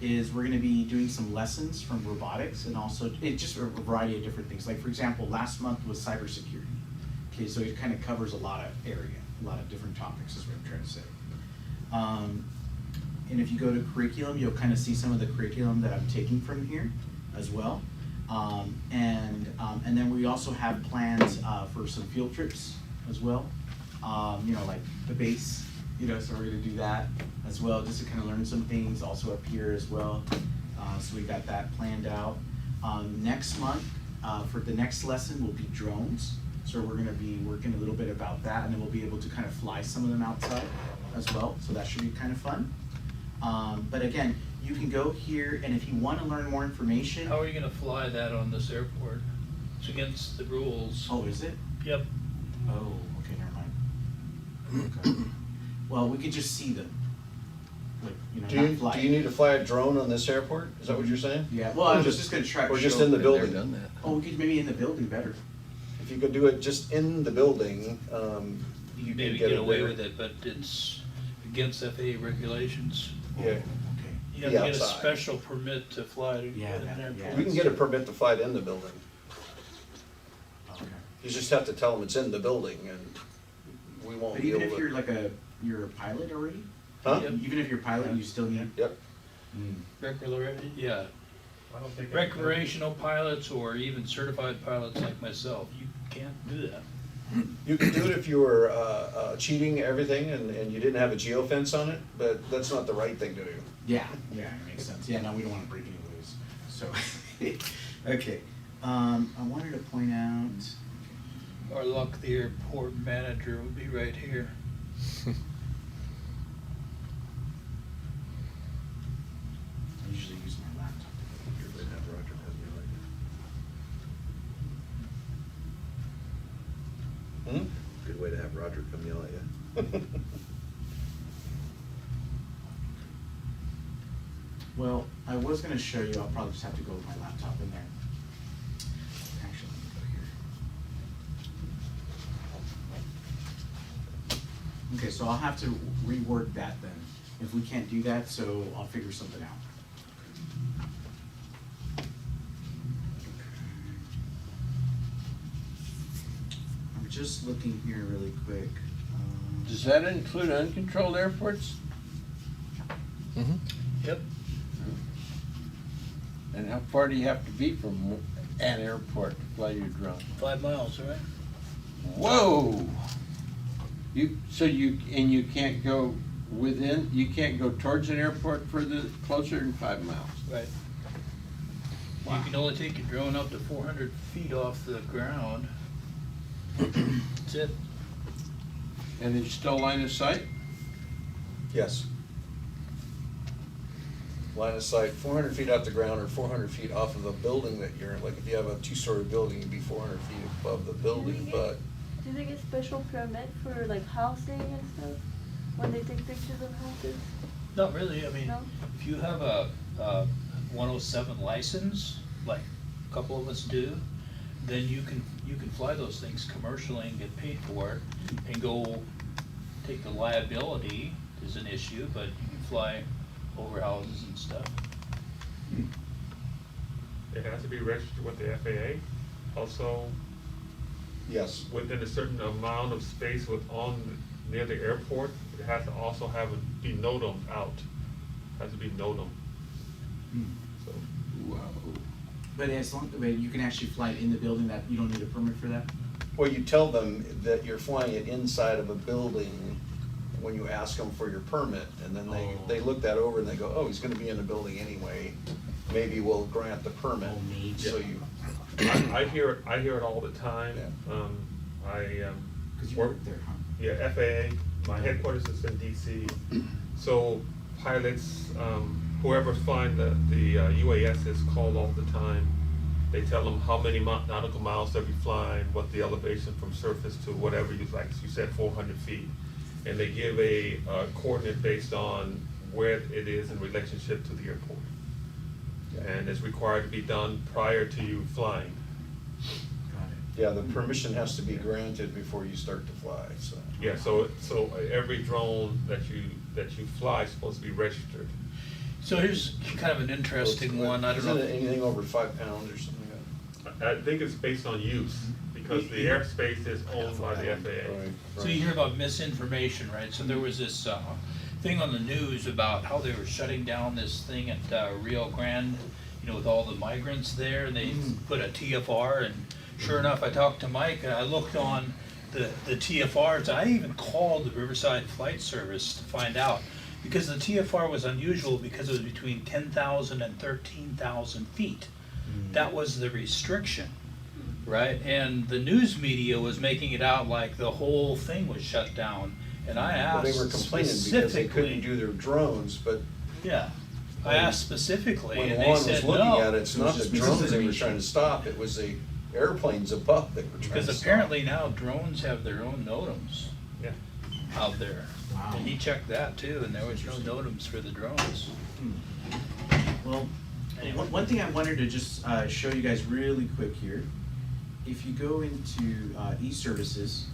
is we're going to be doing some lessons from robotics and also just a variety of different things. Like for example, last month was cybersecurity. Okay, so it kind of covers a lot of area, a lot of different topics is what I'm trying to say. And if you go to curriculum, you'll kind of see some of the curriculum that I'm taking from here as well. And then we also have plans for some field trips as well. You know, like the base, you know, so we're gonna do that as well, just to kind of learn some things also up here as well. So we got that planned out. Next month, for the next lesson will be drones. So we're gonna be working a little bit about that, and then we'll be able to kind of fly some of them outside as well. So that should be kind of fun. But again, you can go here, and if you want to learn more information. How are you gonna fly that on this airport? It's against the rules. Oh, is it? Yep. Oh, okay, never mind. Okay. Well, we could just see them. Like, you know, not fly. Do you need to fly a drone on this airport? Is that what you're saying? Yeah, well, I was just gonna try. Or just in the building? Done that. Oh, we could maybe in the building better. If you could do it just in the building, You you maybe can get away there. with it, but it's against FAA regulations. Yeah. Okay. You have Be to get a outside. special permit to fly to Yeah, an that- airport. yeah. You can get a permit to fly it in the building. Okay. You just have to tell them it's in the building, and we won't But be even able if you're to. like you're a pilot already? Huh? Yep. Even if you're a pilot, you still need. Yep. Yeah, I don't think. recreational pilots or even certified pilots like myself, you can't do that. You can do it if you were cheating everything and you didn't have a geofence on it, but that's not the right thing to do. Yeah, yeah, it makes sense. Yeah, no, we don't want to break any rules. So, okay. I wanted to point out. Our luck, the airport manager would be right here. I usually use my laptop. Hmm? Good way to have Roger come yell at you. Well, I was going to show you. I'll probably just have to go with my laptop in there. Actually, let me go here. Okay, so I'll have to rework that then. If we can't do that, so I'll figure something out. I'm just looking here really quick. Does that include uncontrolled airports? Mm-hmm. Yep. And how far do you have to be from an airport to fly your drone? 5 miles, right? Whoa! You can't go within, you can't go towards an airport closer than 5 miles? Right. Wow. You can only take your drone up to 400 feet off the ground. That's it. And it's still line of sight? Yes. Line of sight, 400 feet off the ground or 400 feet off of the building that you're in. Like if you have a 2-story building, you'd be 400 feet above the building, but Do they get special permit for like housing and stuff when they take pictures of houses? Not really, I mean, No? if you have a 107 license, like a couple of us do, then you can fly those things commercially and get paid for it, and go take the liability is an issue, but you can fly over houses and stuff. It has to be registered with the FAA. Also, yes. within a certain amount of space near the airport, it has to also be NOTAM out. Has to be NOTAM. So, Wow. But as long, but you can actually fly it in the building, that you don't need a permit for that? Well, you tell them that you're flying it inside of a building when you ask them for your permit, and then they look that over and they go, oh, he's gonna be in the building anyway, maybe we'll grant the permit. Oh, maybe. So you, I hear it all the time. Yeah. Because you work work there, huh? Yeah, FAA, my headquarters is in DC. So pilots, whoever's flying the UAS is called all the time. They tell them how many nautical miles they'll be flying, what the elevation from surface to whatever, like you said, 400 feet. And they give a coordinate based on where it is in relationship to the airport. And it's required to be done prior to you flying. Got it. Yeah, the permission has to be granted before you start to fly, so. Yeah, so every drone that you fly is supposed to be registered. So here's kind of an interesting one, I don't know. Isn't it anything over 5 pounds or something like that? I think it's based on use, because the airspace is owned by the FAA. So you hear about misinformation, right? So there was this thing on the news about how they were shutting down this thing at Rio Grande, you know, with all the migrants there, and they put a TFR, and sure enough, I talked to Mike, and I looked on the TFRs. I even called the Riverside Flight Service to find out, because the TFR was unusual because it was between 10,000 and 13,000 feet. That was the restriction, right? And the news media was making it out like the whole thing was shut down. And I asked Well, they were complaining because they couldn't do their drones, but yeah, I asked specifically, when and Juan they was said looking no. at it, it's not the drones they were trying to stop, it was the airplanes above that were trying to Because stop. apparently now drones have their own NOTAMs Yeah. out there. Wow. And he checked that too, and there was no NOTAMs for the drones. Well, one thing I wanted to just show you guys really quick here. If you go into e-services,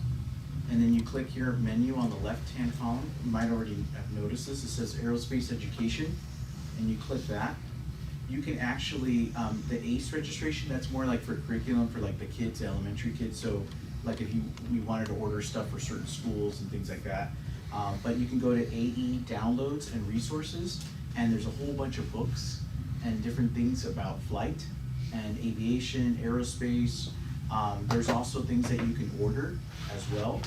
and then you click here menu on the left-hand column, you might already have noticed this, it says aerospace education, and you click that. You can actually, the ACE registration, that's more like for curriculum for like the kids, elementary kids, so like if we wanted to order stuff for certain schools and things like that. But you can go to AE downloads and resources, and there's a whole bunch of books and different things about flight and aviation, aerospace. There's also things that you can order as well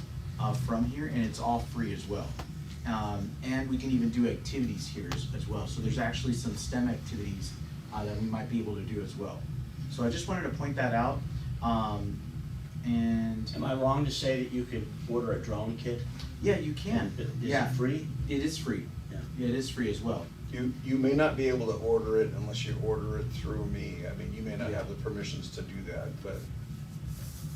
from here, and it's all free as well. And we can even do activities here as well. So there's actually some STEM activities that we might be able to do as well. So I just wanted to point that out. And Am I wrong to say that you could order a drone kit? yeah, you can. Is Yeah, it free? it is free. Yeah. Yeah, it is free as well. You may not be able to order it unless you order it through me. I mean, you may not have the permissions to do that, but,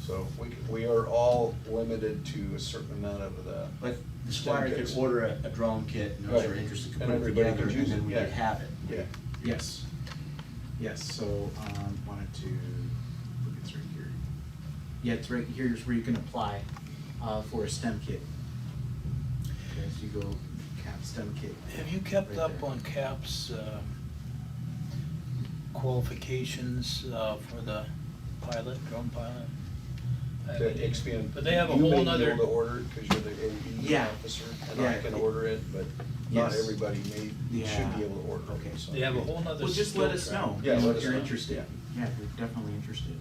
so we are all limited to a certain amount of the. But the squadron could order a drone kit, and those who are Right. interested could And put it everybody together, could and use then it, we yeah. could have it. Yeah. Yes. Yes, so, wanted to, look, it's right here. Yeah, it's right here is where you can apply, for a STEM kit. Okay, so you go CAP STEM kit. Have you kept Right up there. on CAP's qualifications for the pilot, drone pilot? To expand. But they have a You whole may be nother. able to order it because you're the AE Yeah. officer, and Yeah. I can order it, but not Yes. everybody should Yeah. be able to order it. Okay. so. They have a whole nother. Well, just let skill us trap. know. Yeah, let if us you're know. interested. Yeah, if you're definitely interested.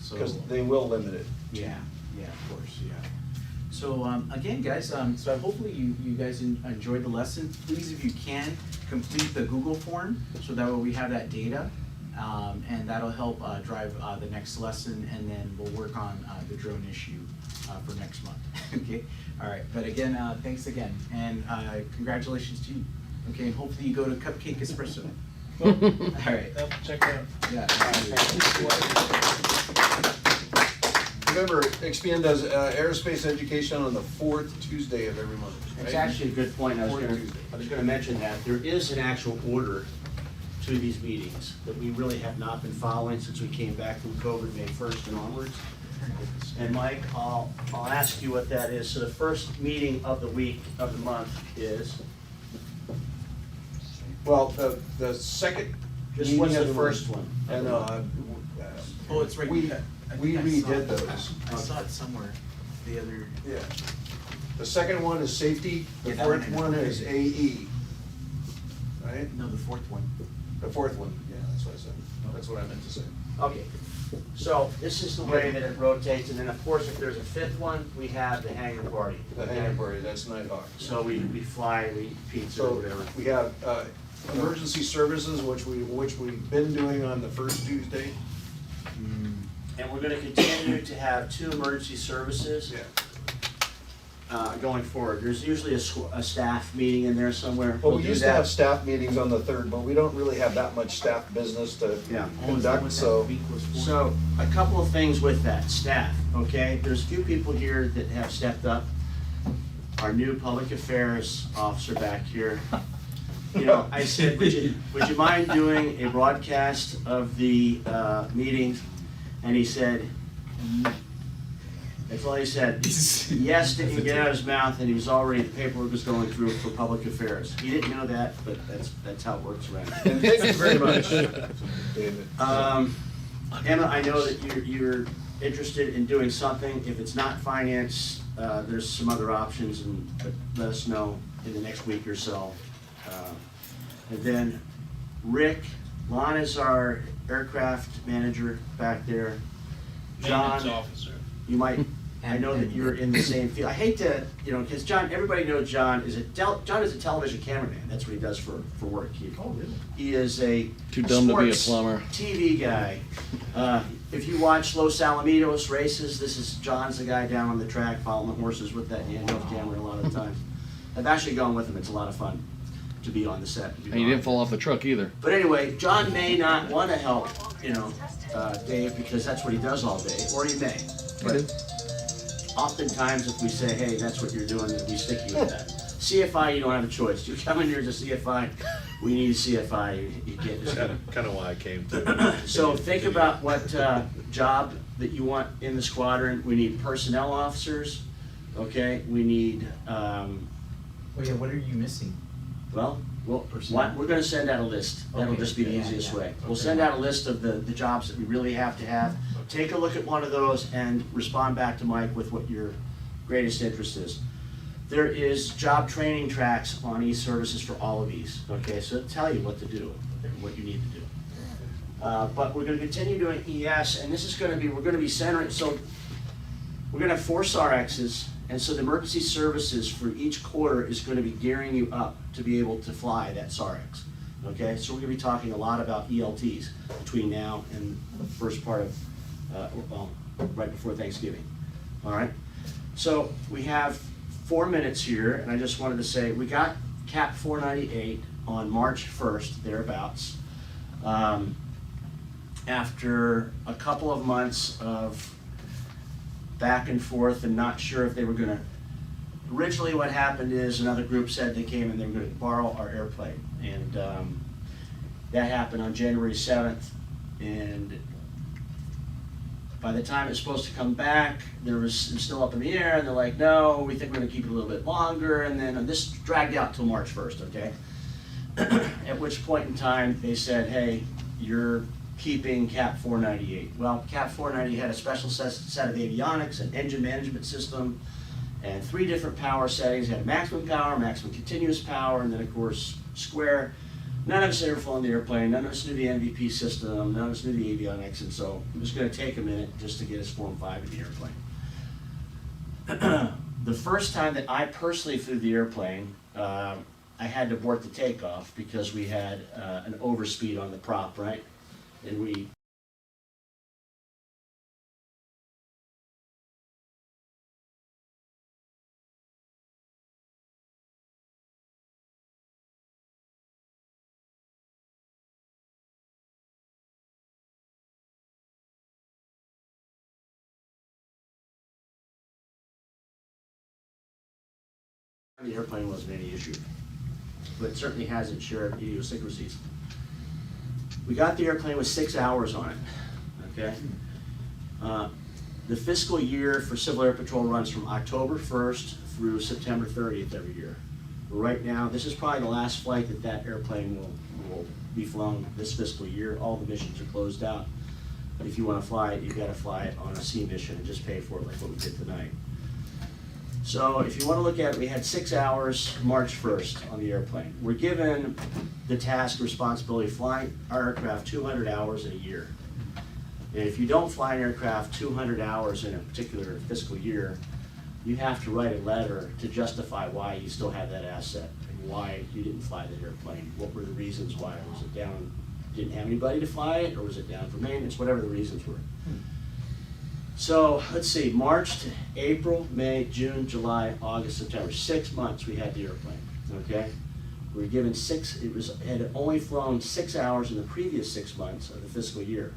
So. Because they will limit it. Yeah, yeah, of course, yeah. So, again, guys, so hopefully you guys enjoyed the lesson. Please, if you can, complete the Google form, so that way we have that data. And that'll help drive the next lesson, and then we'll work on the drone issue for next month, okay? All right, but again, thanks again, and congratulations to you, okay? And hopefully you go to Cupcake Espresso. All right. Yep, check it out. Yeah. Remember, Expand does aerospace education on the 4th Tuesday of every month. It's right? actually a good point, I Fourth was Tuesday. gonna mention that, there is an actual order to these meetings that we really have not been following since we came back from COVID, May 1st and onwards. And Mike, I'll ask you what that is. So the first meeting of the week, of the month is, Well, the second. just meeting what's of the month- first one? And, Oh, it's right we, here. I we think I saw redid it. those. I saw it somewhere, the other. Yeah. The second one is safety, the Yeah, that fourth one I one know. is AE. Right? No, the fourth one. The fourth one, yeah, that's what I said. That's what I meant to say. Okay, so this is the way that it rotates, and then of course, if there's a fifth one, we have the hangar party. The hangar party, that's Nighthawk. So we fly, we eat pizza or So whatever. we have emergency services, which we've been doing on the first Tuesday. And we're gonna continue to have 2 emergency services. Yeah. Going forward. There's usually a staff meeting in there somewhere. Well, We'll we do used to that. have staff meetings on the 3rd, but we don't really have that much staff business to Yeah. conduct, so. So, a couple of things with that, staff, okay? There's a few people here that have stepped up. Our new public affairs officer back here. You know, I said, would you mind doing a broadcast of the meetings? And he said, That's all he said. Yes didn't get out of his mouth, and he was already, the paperwork was going through for public affairs. He didn't know that, but that's how it works around here. And thank you very much, David. Emma, I know that you're interested in doing something. If it's not finance, there's some other options, but let us know in the next week or so. And then Rick, Lon is our aircraft manager back there. Maintenance John, officer. you might, I know that you're in the same field. I hate to, because John, everybody knows John John is a television cameraman. That's what he does for work. He is a Too dumb to be a sports plumber. TV guy. If you watch Los Alamitos races, this is John's the guy down on the track following the horses with that handheld camera a lot of the times. I've actually gone with him. It's a lot of fun to be on the set. And you didn't fall off the truck either. But anyway, John may not want to help, Dave, because that's what he does all day, or he may. But oftentimes, if we say, hey, that's what you're doing, then we stick you with that. CFI, you don't have a choice. You come in here as a CFI, we need a CFI. You can't just Kind of why I came to. So think about what job that you want in the squadron. We need personnel officers, okay? We need, What are you missing? well, Personnel. we're gonna send out a list. That'll Okay. just be the Yeah, easiest yeah. way. We'll Okay. send out a list of the jobs that we really have to have. Take a look at one of those and respond back to Mike with what your greatest interest is. There is job training tracks on e-services for all of these, okay? So it'll tell you what to do and what you need to do. But we're gonna continue doing ES, and this is gonna be, we're gonna be centering, so we're gonna have 4 SARXs, and so the emergency services for each quarter is gonna be gearing you up to be able to fly that SARX, okay? So we're gonna be talking a lot about ELTs between now and the first part of, right before Thanksgiving, all right? So we have 4 minutes here, and I just wanted to say, we got Cap 498 on March 1st, thereabouts. After a couple of months of back and forth and not sure if they were gonna, originally what happened is another group said they came and they were gonna borrow our airplane. And that happened on January 7th. And by the time it's supposed to come back, it was still up in the air, and they're like, no, we think we're gonna keep it a little bit longer, and then this dragged out till March 1st, okay? At which point in time, they said, hey, you're keeping Cap 498. Well, Cap 498 had a special set of avionics, an engine management system, and 3 different power settings. It had maximum power, maximum continuous power, and then of course, square. None of us had ever flown the airplane, none of us knew the MVP system, none of us knew the avionics, and so it was gonna take a minute just to get us Form 5 in the airplane. The first time that I personally flew the airplane, I had to abort the takeoff because we had an overspeed on the prop, right? And we the airplane wasn't any issue, but it certainly has its share of idiosyncrasies. We got the airplane with 6 hours on it, okay? The fiscal year for Civil Air Patrol runs from October 1st through September 30th every year. Right now, this is probably the last flight that that airplane will be flown this fiscal year. All the missions are closed out. But if you want to fly it, you've got to fly it on a C mission and just pay for it like what we did tonight. So if you want to look at it, we had 6 hours March 1st on the airplane. We're given the task responsibility of flying our aircraft 200 hours in a year. And if you don't fly an aircraft 200 hours in a particular fiscal year, you have to write a letter to justify why you still have that asset and why you didn't fly the airplane. What were the reasons why? Was it down, didn't have anybody to fly it, or was it down for maintenance, whatever the reasons were. So let's see, March to April, May, June, July, August, September, 6 months we had the airplane, okay? We were given had only flown 6 hours in the previous 6 months of the fiscal year.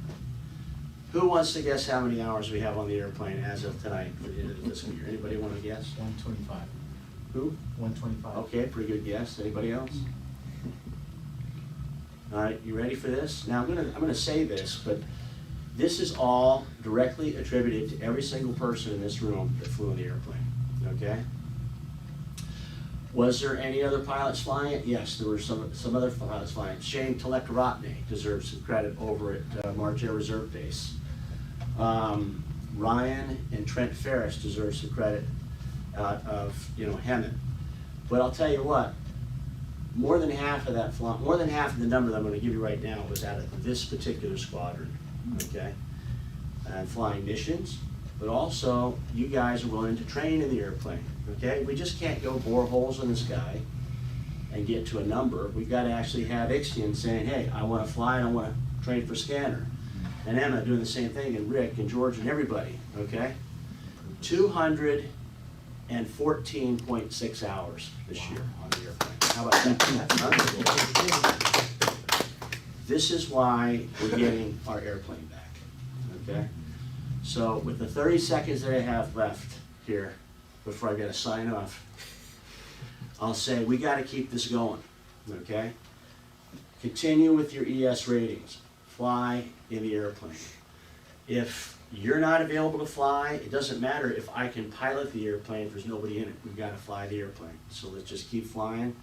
Who wants to guess how many hours we have on the airplane as of tonight for the end of the fiscal year? Anybody want to guess? 125. Who? 125. Okay, pretty good guess. Anybody else? All right, you ready for this? Now I'm gonna say this, but This is all directly attributed to every single person in this room that flew in the airplane, okay? Was there any other pilots flying it? Yes, there were some other pilots flying it. Shane Telektaratne deserves some credit over at March Air Reserve Base. Ryan and Trent Ferris deserve some credit out of, Hemet. But I'll tell you what, more than half of the number that I'm gonna give you right now was out of this particular squadron, okay? And flying missions, but also you guys are willing to train in the airplane, okay? We just can't go bore holes in the sky and get to a number. We've got to actually have Ixion saying, hey, I want to fly and I want to train for scanner. And Emma doing the same thing, and Rick and George and everybody, okay? 214.6 hours this year on the airplane. How about that? That's unbelievable. This is why we're getting our airplane back, okay? So with the 30 seconds that I have left here, before I gotta sign off, I'll say we gotta keep this going, okay? Continue with your ES ratings. Fly in the airplane. If you're not available to fly, it doesn't matter if I can pilot the airplane if there's nobody in it. We've gotta fly the airplane. So let's just keep flying.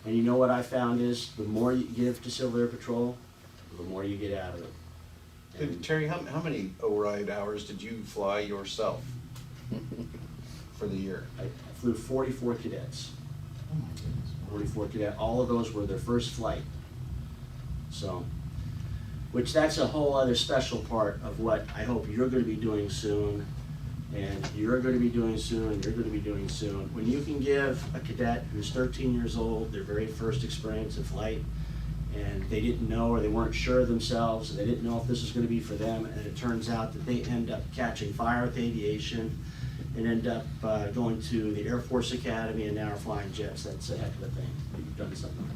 And you know what I found is, the more you give to Civil Air Patrol, the more you get out of it. And Terry, how many ORIDE hours did you fly yourself for the year? I flew 44 cadets. 44 cadets. All of those were their first flight. So, which that's a whole other special part of what I hope you're going to be doing soon, and you're going to be doing soon, and you're going to be doing soon. When you can give a cadet who's 13 years old their very first experience in flight, and they didn't know or they weren't sure of themselves, and they didn't know if this was going to be for them, and it turns out that they end up catching fire with aviation and end up going to the Air Force Academy and now are flying jets. That's a heck of a thing. You've done something.